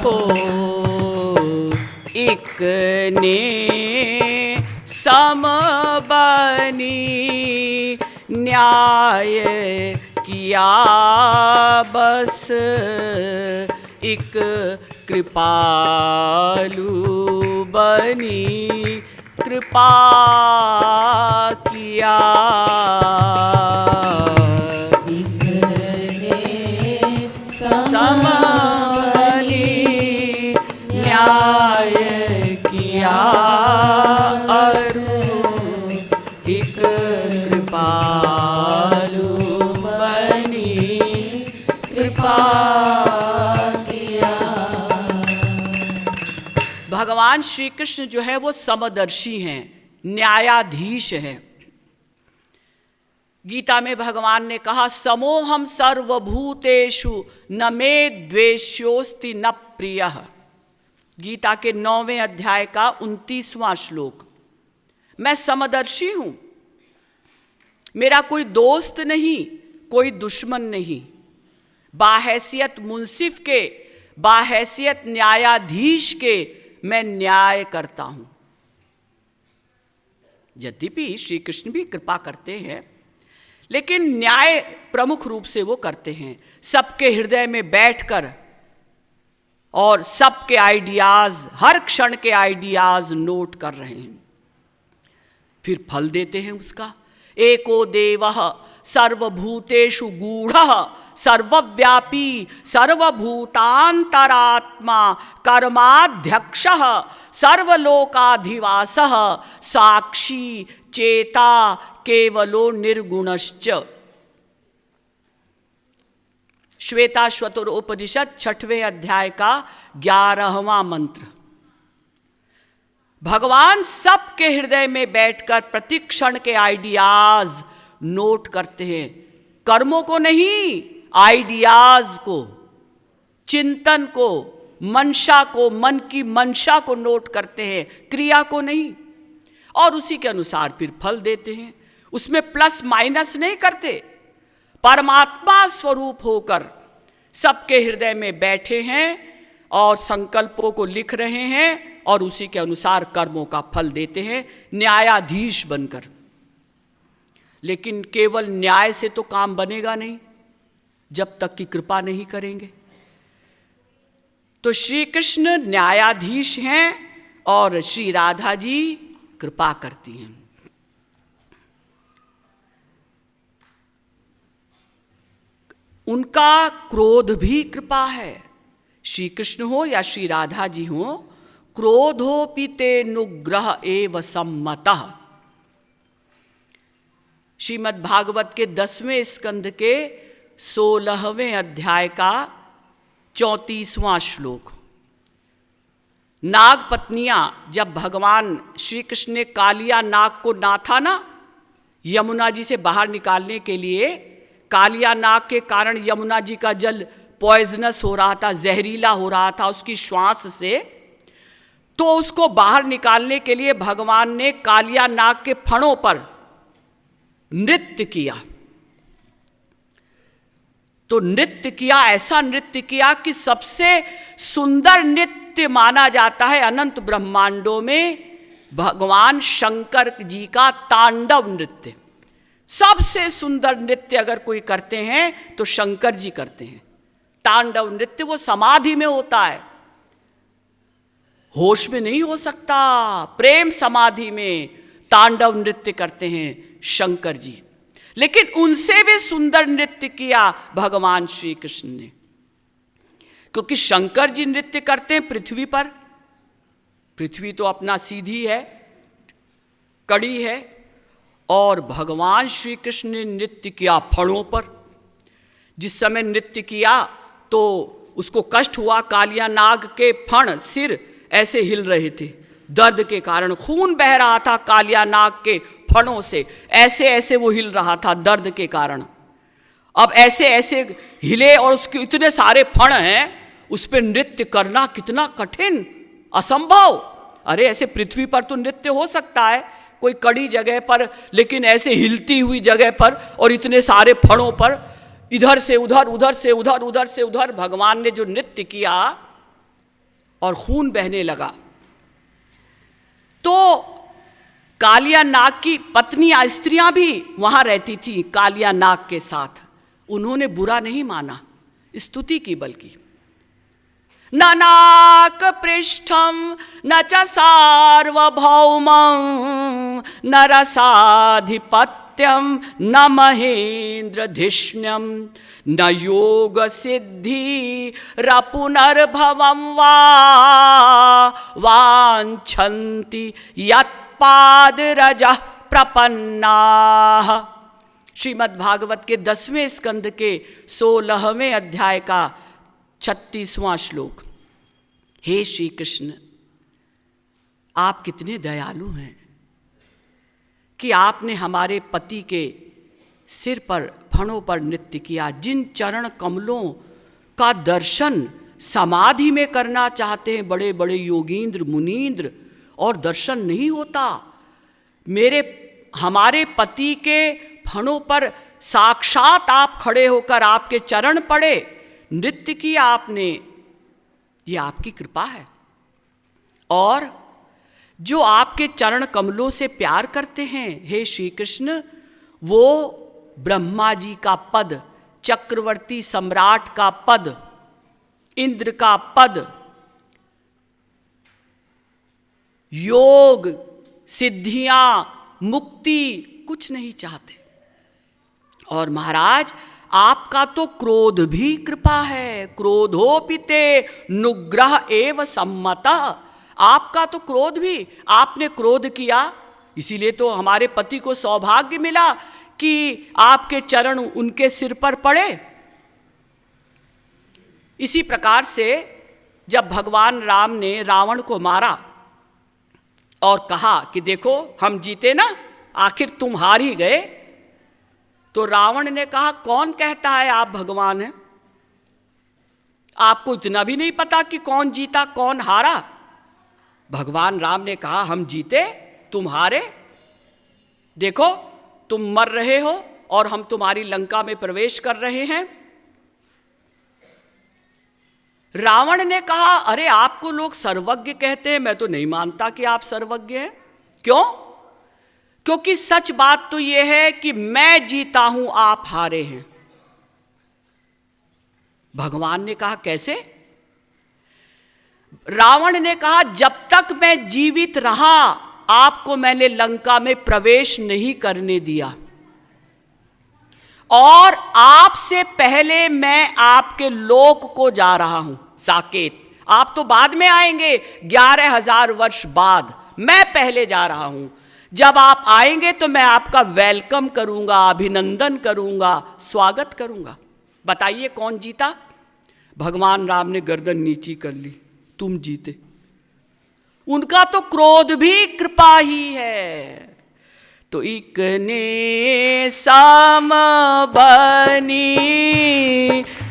हो एक ने सम बनी न्याय किया बस एक कृपालु बनी कृपा किया। सम बनी न्याय किया एक कृपालु बनी कृपा किया। भगवान श्री कृष्ण जो है वो समदर्शी हैं, न्यायाधीश हैं। गीता में भगवान ने कहा समोहम सर्वभूतेषु न मे द्वेष्योस्ति न प्रियः। गीता के 9वें अध्याय का 29वां श्लोक। मैं समदर्शी हूं, मेरा कोई दोस्त नहीं, कोई दुश्मन नहीं। बाहैसियत मुंसिफ के, बाहैसियत न्यायाधीश के मैं न्याय करता हूं। यद्यपि श्री कृष्ण भी कृपा करते हैं, लेकिन न्याय प्रमुख रूप से वो करते हैं, सबके हृदय में बैठकर और सबके आइडियाज, हर क्षण के आइडियाज नोट कर रहे हैं, फिर फल देते हैं उसका। एको देवः सर्वभूतेषु गूढ़ः सर्वव्यापी सर्वभूतांतरात्मा कर्माध्यक्षः सर्वलोकाधिवासः साक्षी चेता केवलो निर्गुणश्च। श्वेताश्वतर उपनिषद 6वें अध्याय का 11वां मंत्र। भगवान सबके हृदय में बैठकर प्रतिक्षण के आइडियाज नोट करते हैं, कर्मों को नहीं, आइडियाज को, चिंतन को, मंशा को, मन की मंशा को नोट करते हैं, क्रिया को नहीं, और उसी के अनुसार फिर फल देते हैं। उसमें प्लस माइनस नहीं करते, परमात्मा स्वरूप होकर सबके हृदय में बैठे हैं और संकल्पों को लिख रहे हैं और उसी के अनुसार कर्मों का फल देते हैं, न्यायाधीश बनकर। लेकिन केवल न्याय से तो काम बनेगा नहीं जब तक कि कृपा नहीं करेंगे। तो श्री कृष्ण न्यायाधीश हैं और श्री राधा जी कृपा करती हैं। उनका क्रोध भी कृपा है। श्री कृष्ण हो या श्री राधा जी हो, क्रोधोपि तेऽनुग्रह एव सम्मतः। श्रीमद् भागवत के 10वें स्कंध के 16वें अध्याय का 34वां श्लोक। नाग पत्नियां, जब भगवान श्री कृष्ण ने कालिया नाग को नाथा ना यमुना जी से बाहर निकालने के लिए, कालिया नाग के कारण यमुना जी का जल पॉइजनस हो रहा था, जहरीला हो रहा था उसकी श्वास से, तो उसको बाहर निकालने के लिए भगवान ने कालिया नाग के फणों पर नृत्य किया। तो नृत्य किया, ऐसा नृत्य किया कि सबसे सुंदर नृत्य माना जाता है अनंत ब्रह्मांडों में भगवान शंकर जी का तांडव नृत्य। सबसे सुंदर नृत्य अगर कोई करते हैं तो शंकर जी करते हैं। तांडव नृत्य वो समाधि में होता है, होश में नहीं हो सकता। प्रेम समाधि में तांडव नृत्य करते हैं शंकर जी। लेकिन उनसे भी सुंदर नृत्य किया भगवान श्री कृष्ण ने, क्योंकि शंकर जी नृत्य करते हैं पृथ्वी पर। पृथ्वी तो अपना सीधी है, कड़ी है, और भगवान श्री कृष्ण ने नृत्य किया फणों पर। जिस समय नृत्य किया तो उसको कष्ट हुआ, कालिया नाग के फण सिर ऐसे हिल रहे थे, दर्द के कारण खून बह रहा था कालिया नाग के फणों से, ऐसे ऐसे वो हिल रहा था दर्द के कारण। अब ऐसे ऐसे हिले और उसके इतने सारे फण हैं, उस पर नृत्य करना कितना कठिन, असंभव। अरे ऐसे पृथ्वी पर तो नृत्य हो सकता है कोई कड़ी जगह पर, लेकिन ऐसे हिलती हुई जगह पर और इतने सारे फणों पर इधर से उधर, उधर से उधर, उधर से उधर भगवान ने जो नृत्य किया, और खून बहने लगा। तो कालिया नाग की पत्नियां, स्त्रियां भी वहां रहती थी कालिया नाग के साथ। उन्होंने बुरा नहीं माना, स्तुति की बल्कि। न नाक पृष्ठम न च सार्वभौमं न रसाधिपत्यम न महेन्द्रधिष्ण्यम न योग सिद्धि रपुनर्भवं वा वाञ्छन्ति यत्पादरजः प्रपन्नाः। श्रीमद् भागवत के 10वें स्कंद के 16वें अध्याय का 36वां श्लोक। हे श्री कृष्ण, आप कितने दयालु हैं कि आपने हमारे पति के सिर पर, फणों पर नृत्य किया। जिन चरण कमलों का दर्शन समाधि में करना चाहते हैं बड़े बड़े योगींद्र मुनींद्र, और दर्शन नहीं होता। हमारे पति के फणों पर साक्षात आप खड़े होकर आपके चरण पड़े, नृत्य किया आपने, ये आपकी कृपा है। और जो आपके चरण कमलों से प्यार करते हैं हे श्री कृष्ण, वो ब्रह्मा जी का पद, चक्रवर्ती सम्राट का पद, इंद्र का पद, योग सिद्धियां, मुक्ति कुछ नहीं चाहते। और महाराज, आपका तो क्रोध भी कृपा है। क्रोधोपिते नुग्रह एव सम्मता। आपका तो क्रोध भी, आपने क्रोध किया, इसीलिए तो हमारे पति को सौभाग्य मिला कि आपके चरण उनके सिर पर पड़े। इसी प्रकार से जब भगवान राम ने रावण को मारा और कहा कि देखो हम जीते ना, आखिर तुम हार ही गए, तो रावण ने कहा कौन कहता है आप भगवान हैं? आपको इतना भी नहीं पता कि कौन जीता कौन हारा? भगवान राम ने कहा हम जीते, तुम हारे। देखो तुम मर रहे हो और हम तुम्हारी लंका में प्रवेश कर रहे हैं। रावण ने कहा अरे आपको लोग सर्वज्ञ कहते हैं, मैं तो नहीं मानता कि आप सर्वज्ञ हैं। क्यों? क्योंकि सच बात तो यह है कि मैं जीता हूं, आप हारे हैं। भगवान ने कहा कैसे? रावण ने कहा जब तक मैं जीवित रहा आपको मैंने लंका में प्रवेश नहीं करने दिया, और आपसे पहले मैं आपके लोक को जा रहा हूं, साकेत। आप तो बाद में आएंगे, 11,000 वर्ष बाद, मैं पहले जा रहा हूं। जब आप आएंगे तो मैं आपका वेलकम करूंगा, अभिनंदन करूंगा, स्वागत करूंगा। बताइए कौन जीता? भगवान राम ने गर्दन नीची कर ली, तुम जीते। उनका तो क्रोध भी कृपा ही है। तो इकने सम बनी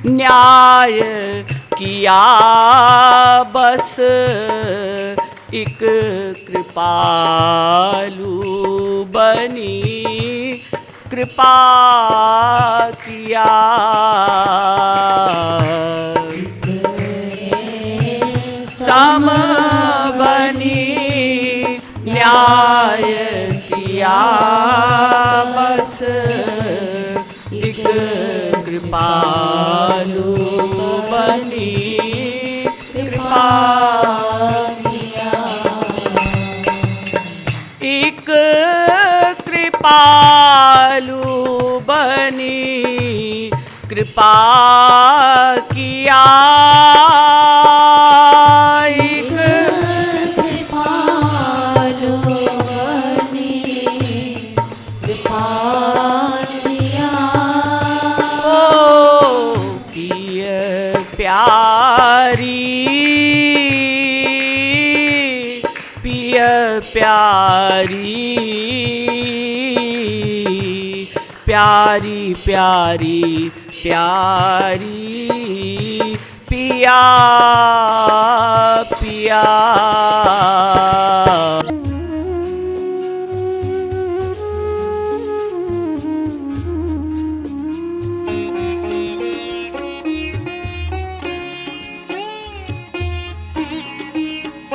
न्याय किया बस, एक कृपालु बनी कृपा किया। सम बनी न्याय किया बस, एक कृपालु बनी कृपा किया। एक कृपालु बनी कृपा किया। प्यारी प्यारी प्यारी प्यारी पिया पिया।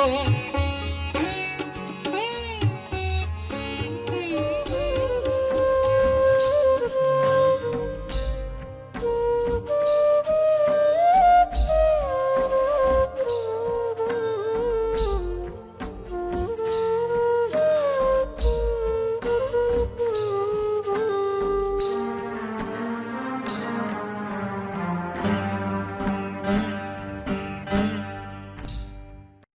को